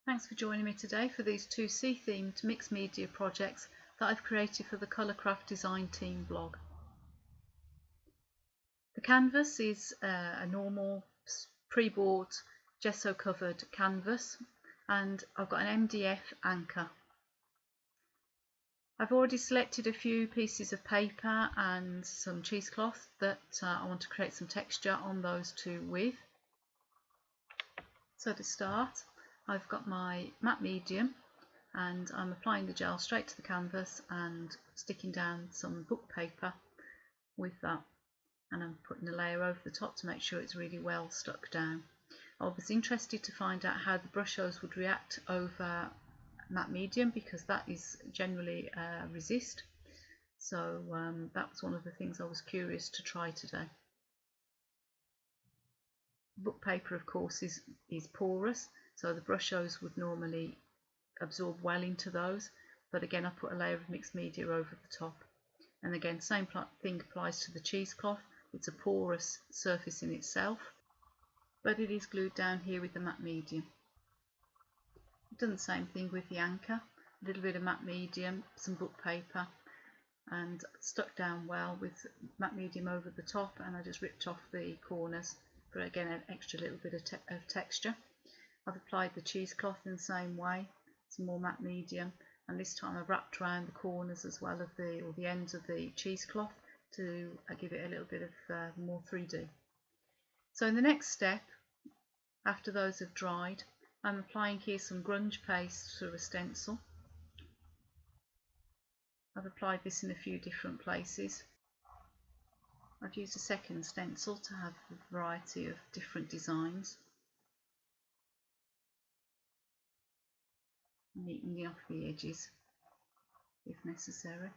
Thanks for joining me today for these two sea-themed mixed media projects that I've created for the Colourcraft Design Team blog. The canvas is a normal pre-bought gesso covered canvas, and I've got an MDF anchor. I've already selected a few pieces of paper and some cheesecloth that I want to create some texture on those two with. So to start, I've got my matte medium and I'm applying the gel straight to the canvas and sticking down some book paper with that, and I'm putting a layer over the top to make sure it's really well stuck down. I was interested to find out how the Brushos would react over matte medium because that is generally resist, so that was one of the things I was curious to try today. Book paper of course is porous, so the Brushos would normally absorb well into those, but again I put a layer of mixed media over the top. And again, same thing applies to the cheesecloth. It's a porous surface in itself, but it is glued down here with the matte medium. I've done the same thing with the anchor, a little bit of matte medium, some book paper, and stuck down well with matte medium over the top, and I just ripped off the corners for again an extra little bit of texture. I've applied the cheesecloth in the same way, some more matte medium, and this time I've wrapped around the corners as well of the ends of the cheesecloth to give it a little bit of more 3D. So in the next step, after those have dried, I'm applying here some grunge paste to a stencil. I've applied this in a few different places. I've used a second stencil to have a variety of different designs. Neatening off the edges if necessary.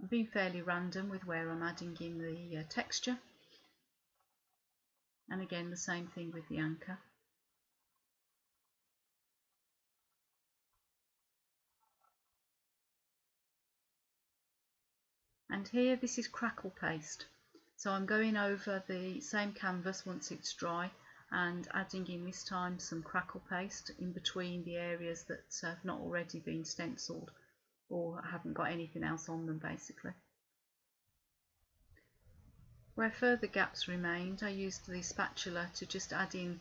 I've been fairly random with where I'm adding in the texture, and again the same thing with the anchor. And here this is crackle paste, so I'm going over the same canvas once it's dry and adding in this time some crackle paste in between the areas that have not already been stenciled or haven't got anything else on them basically. Where further gaps remained, I used the spatula to just add in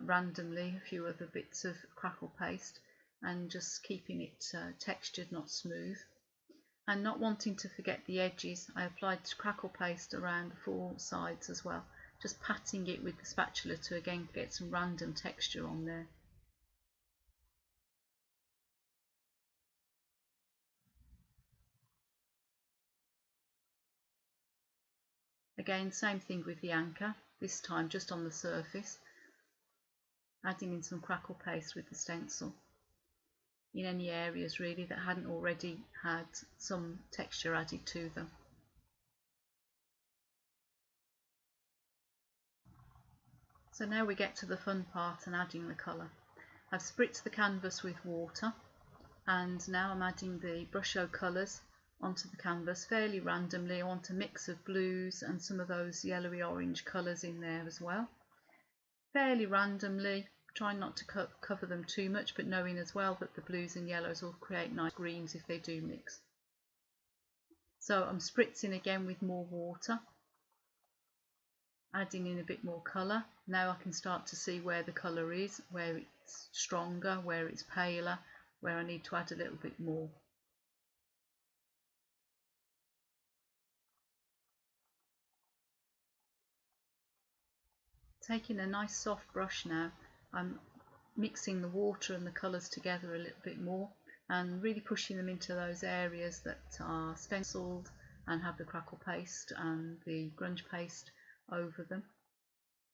randomly a few other bits of crackle paste and just keeping it textured, not smooth. And not wanting to forget the edges, I applied crackle paste around the four sides as well, just patting it with the spatula to again get some random texture on there. Again, same thing with the anchor, this time just on the surface, adding in some crackle paste with the stencil in any areas really that hadn't already had some texture added to them. So now we get to the fun part and adding the colour. I've spritzed the canvas with water, and now I'm adding the Brusho colours onto the canvas fairly randomly. I want a mix of blues and some of those yellowy orange colours in there as well. Fairly randomly, trying not to cover them too much, but knowing as well that the blues and yellows will create nice greens if they do mix. So I'm spritzing again with more water, adding in a bit more colour. Now I can start to see where the colour is, where it's stronger, where it's paler, where I need to add a little bit more. Taking a nice soft brush now, I'm mixing the water and the colours together a little bit more and really pushing them into those areas that are stenciled and have the crackle paste and the grunge paste over them,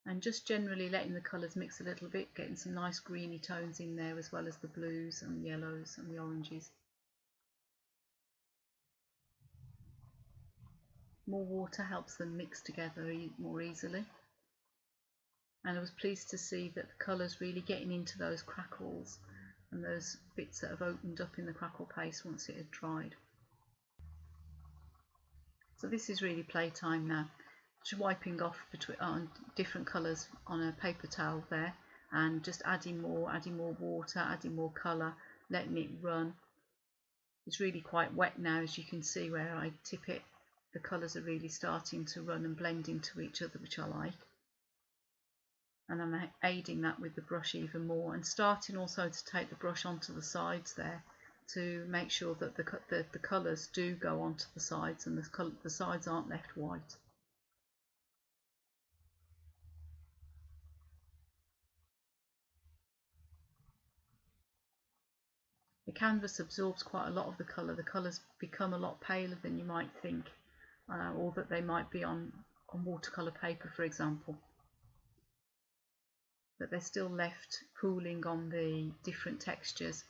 and just generally letting the colours mix a little bit, getting some nice greeny tones in there as well as the blues and the yellows and the oranges. More water helps them mix together more easily, and I was pleased to see that the colours really getting into those crackles and those bits that have opened up in the crackle paste once it had dried. So this is really playtime now. Just wiping off between on different colours on a paper towel there, and just adding more water, adding more colour, letting it run. It's really quite wet now, as you can see where I tip it. The colours are really starting to run and blend into each other, which I like. And I'm aiding that with the brush even more, and starting also to take the brush onto the sides there to make sure that the colours do go onto the sides and the sides aren't left white. The canvas absorbs quite a lot of the colour. The colours become a lot paler than you might think, or that they might be on watercolour paper, for example. But they're still left cooling on the different textures,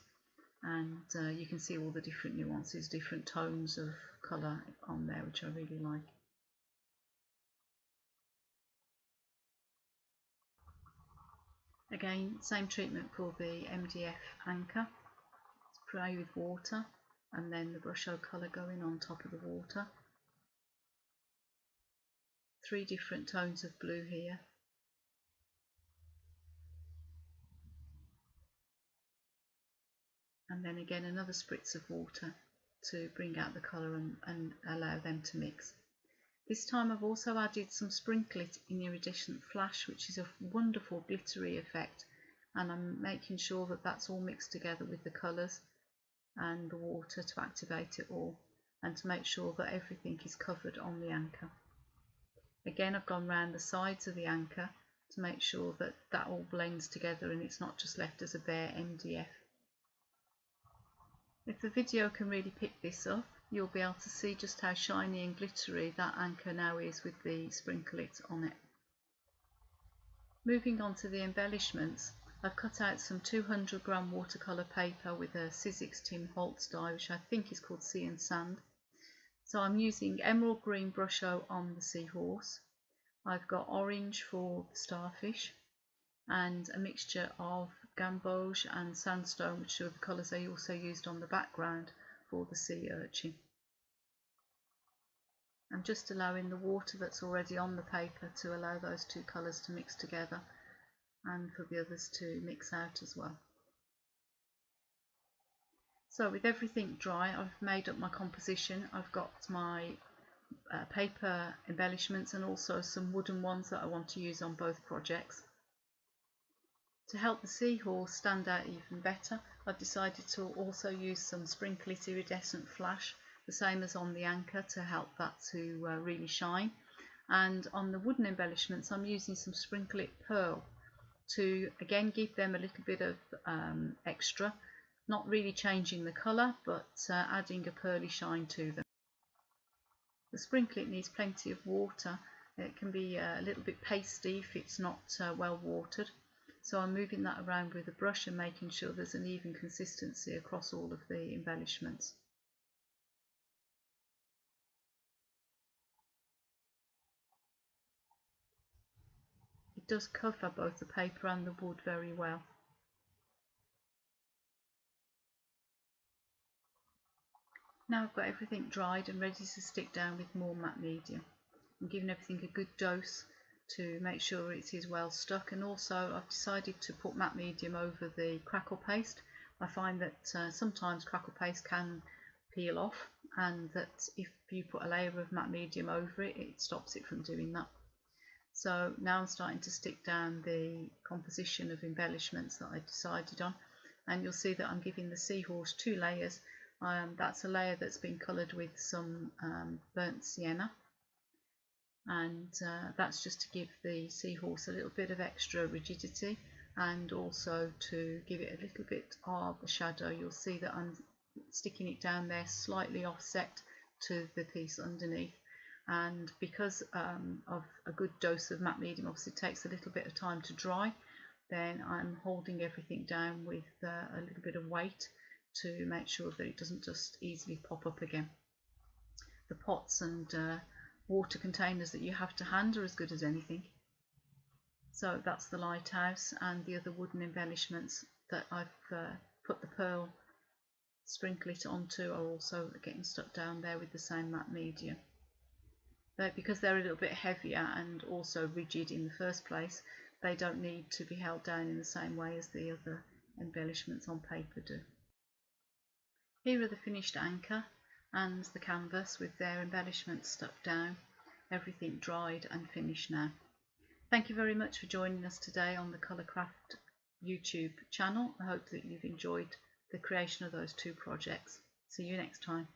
and you can see all the different nuances, different tones of colour on there, which I really like. Again, same treatment for the MDF anchor. Spray with water and then the Brusho colour going on top of the water. 3 different tones of blue here. And then again another spritz of water to bring out the colour and allow them to mix. This time I've also added some SprinkleIT in Iridescent Flash, which is a wonderful glittery effect, and I'm making sure that that's all mixed together with the colours and the water to activate it all, and to make sure that everything is covered on the anchor. Again, I've gone round the sides of the anchor to make sure that that all blends together and it's not just left as a bare MDF. If the video can really pick this up, you'll be able to see just how shiny and glittery that anchor now is with the SprinkleIT on it. Moving on to the embellishments, I've cut out some 200g watercolour paper with a Sizzix Tim Holtz die, which I think is called Sea and Sand. So I'm using emerald green Brusho on the seahorse. I've got orange for the starfish, and a mixture of Gamboge and Sandstone, which are the colours I also used on the background for the sea urchin. I'm just allowing the water that's already on the paper to allow those 2 colours to mix together, and for the others to mix out as well. So with everything dry, I've made up my composition. I've got my paper embellishments and also some wooden ones that I want to use on both projects. To help the seahorse stand out even better, I've decided to also use some SprinkleIT Iridescent Flash, the same as on the anchor, to help that to really shine. And on the wooden embellishments, I'm using some SprinkleIT Pearl to again give them a little bit of extra, not really changing the colour, but adding a pearly shine to them. The SprinkleIT needs plenty of water. It can be a little bit pasty if it's not well watered. So I'm moving that around with a brush and making sure there's an even consistency across all of the embellishments. It does cover both the paper and the wood very well. Now I've got everything dried and ready to stick down with more matte medium. I'm giving everything a good dose to make sure it is well stuck, and also I've decided to put matte medium over the crackle paste. I find that sometimes crackle paste can peel off, and that if you put a layer of matte medium over it, it stops it from doing that. So now I'm starting to stick down the composition of embellishments that I decided on, and you'll see that I'm giving the seahorse 2 layers. That's a layer that's been coloured with some burnt sienna, and that's just to give the seahorse a little bit of extra rigidity, and also to give it a little bit of a shadow. You'll see that I'm sticking it down there slightly offset to the piece underneath, and because of a good dose of matte medium, obviously it takes a little bit of time to dry, then I'm holding everything down with a little bit of weight to make sure that it doesn't just easily pop up again. The pots and water containers that you have to hand are as good as anything. So that's the lighthouse, and the other wooden embellishments that I've put the pearl SprinkleIT onto are also getting stuck down there with the same matte medium. because they're a little bit heavier and also rigid in the first place, they don't need to be held down in the same way as the other embellishments on paper do. Here are the finished anchor and the canvas with their embellishments stuck down, everything dried and finished now. Thank you very much for joining us today on the Colourcraft YouTube channel. I hope that you've enjoyed the creation of those two projects. See you next time.